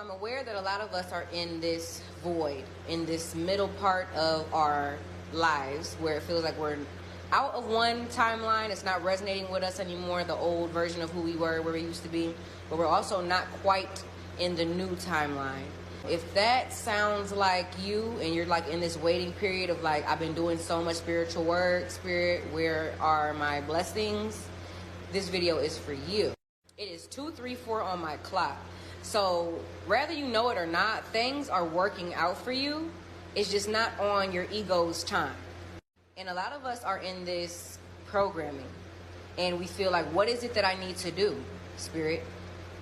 I'm aware that a lot of us are in this void, in this middle part of our lives where it feels like we're out of one timeline. It's not resonating with us anymore, the old version of who we were, where we used to be, but we're also not quite in the new timeline. If that sounds like you and you're like in this waiting period of like, I've been doing so much spiritual work, spirit, where are my blessings? This video is for you. It is 2:34 on my clock. So whether you know it or not, things are working out for you. It's just not on your ego's time. And a lot of us are in this programming and we feel like, what is it that I need to do, spirit?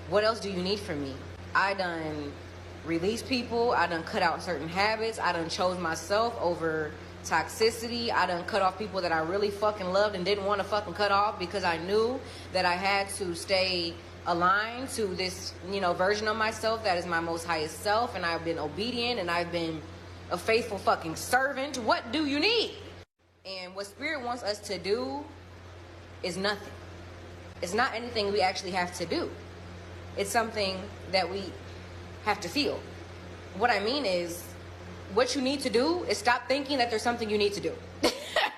What else do you need from me? I done release people. I done cut out certain habits. I done chose myself over toxicity. I done cut off people that I really fucking loved and didn't want to fucking cut off because I knew that I had to stay aligned to this, version of myself that is my most highest self. And I've been obedient and I've been a faithful fucking servant. What do you need? And what spirit wants us to do is nothing. It's not anything we actually have to do. It's something that we have to feel. What I mean is, what you need to do is stop thinking that there's something you need to do.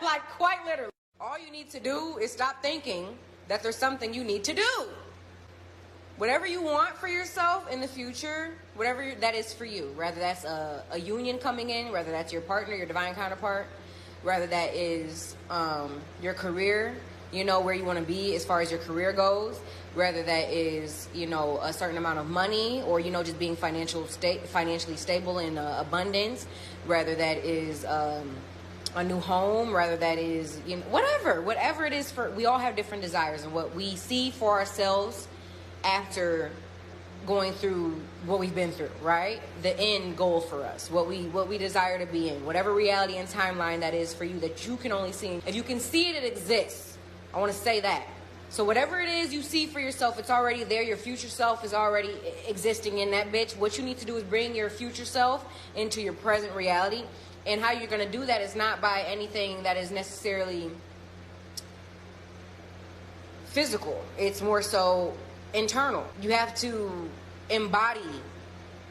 Like, quite literally. All you need to do is stop thinking that there's something you need to do. Whatever you want for yourself in the future, whatever that is for you, whether that's a union coming in, whether that's your partner, your divine counterpart, whether that is your career, where you want to be as far as your career goes, whether that is, a certain amount of money or, just being financially stable in abundance, whether that is a new home, whether that is, whatever it is we all have different desires, and what we see for ourselves after going through what we've been through, right? The end goal for us, what we desire to be in, whatever reality and timeline that is for you that you can only see. If you can see it, it exists. I want to say that. So whatever it is you see for yourself, it's already there. Your future self is already existing in that bitch. What you need to do is bring your future self into your present reality. And how you're going to do that is not by anything that is necessarily physical. It's more so internal. You have to embody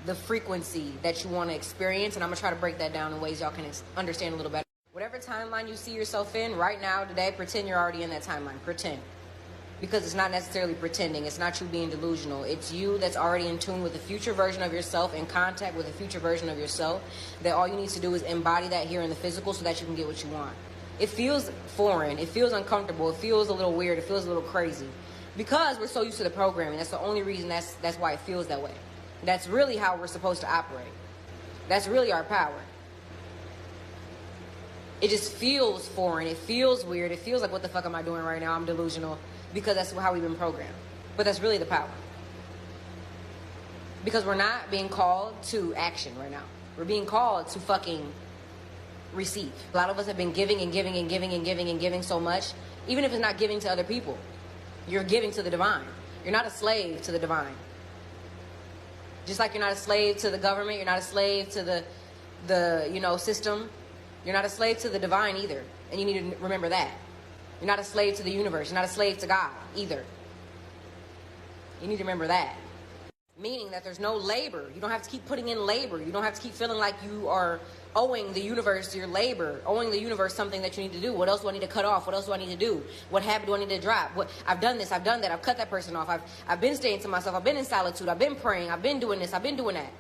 the frequency that you want to experience. And I'm going to try to break that down in ways y'all can understand a little better. Whatever timeline you see yourself in right now, today, pretend you're already in that timeline. Pretend. Because it's not necessarily pretending. It's not you being delusional. It's you that's already in tune with the future version of yourself, in contact with the future version of yourself, that all you need to do is embody that here in the physical so that you can get what you want. It feels foreign. It feels uncomfortable. It feels a little weird. It feels a little crazy. Because we're so used to the programming. That's the only reason that's why it feels that way. That's really how we're supposed to operate. That's really our power. It just feels foreign. It feels weird. It feels like, what the fuck am I doing right now? I'm delusional. Because that's how we've been programmed. But that's really the power. Because we're not being called to action right now. We're being called to fucking receive. A lot of us have been giving and giving and giving and giving and giving so much. Even if it's not giving to other people. You're giving to the divine. You're not a slave to the divine. Just like you're not a slave to the government. You're not a slave to the system. You're not a slave to the divine either. And you need to remember that. You're not a slave to the universe. You're not a slave to God either. You need to remember that. Meaning that there's no labor. You don't have to keep putting in labor. You don't have to keep feeling like you are owing the universe your labor, owing the universe something that you need to do. What else do I need to cut off? What else do I need to do? What habit do I need to drop? I've done this. I've done that. I've cut that person off. I've been staying to myself. I've been in solitude. I've been praying. I've been doing this. I've been doing that.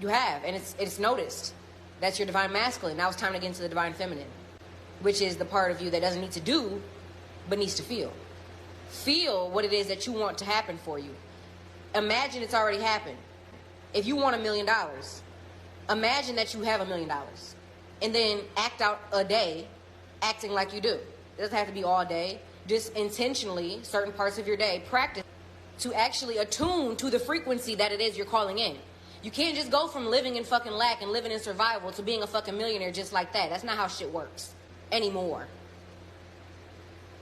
You have. And it's noticed. That's your divine masculine. Now it's time to get into the divine feminine, which is the part of you that doesn't need to do, but needs to feel. Feel what it is that you want to happen for you. Imagine it's already happened. If you want $1 million, imagine that you have $1 million. And then act out a day acting like you do. It doesn't have to be all day. Just intentionally, certain parts of your day, practice to actually attune to the frequency that it is you're calling in. You can't just go from living in fucking lack and living in survival to being a fucking millionaire just like that. That's not how shit works anymore.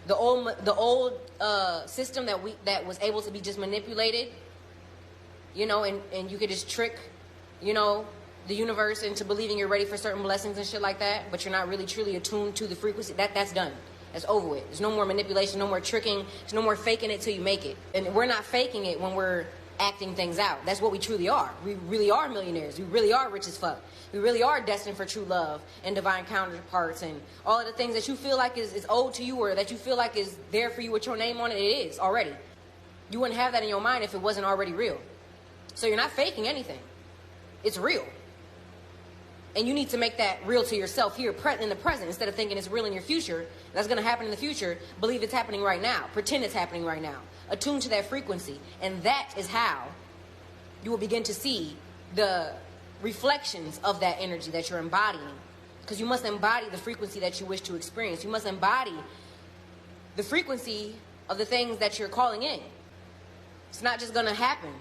The old system that was able to be just manipulated, and you could just trick, the universe into believing you're ready for certain blessings and shit like that, but you're not really truly attuned to the frequency. That's done. That's over with. There's no more manipulation, no more tricking. There's no more faking it till you make it. And we're not faking it when we're acting things out. That's what we truly are. We really are millionaires. We really are rich as fuck. We really are destined for true love and divine counterparts and all of the things that you feel like is owed to you or that you feel like is there for you with your name on it. It is already. You wouldn't have that in your mind if it wasn't already real. So you're not faking anything. It's real. And you need to make that real to yourself here in the present instead of thinking it's real in your future. That's going to happen in the future. Believe it's happening right now. Pretend it's happening right now. Attune to that frequency. And that is how you will begin to see the reflections of that energy that you're embodying. Because you must embody the frequency that you wish to experience. You must embody the frequency of the things that you're calling in. It's not just going to happen.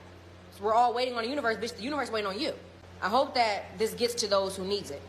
So we're all waiting on the universe, bitch. The universe waiting on you. I hope that this gets to those who needs it.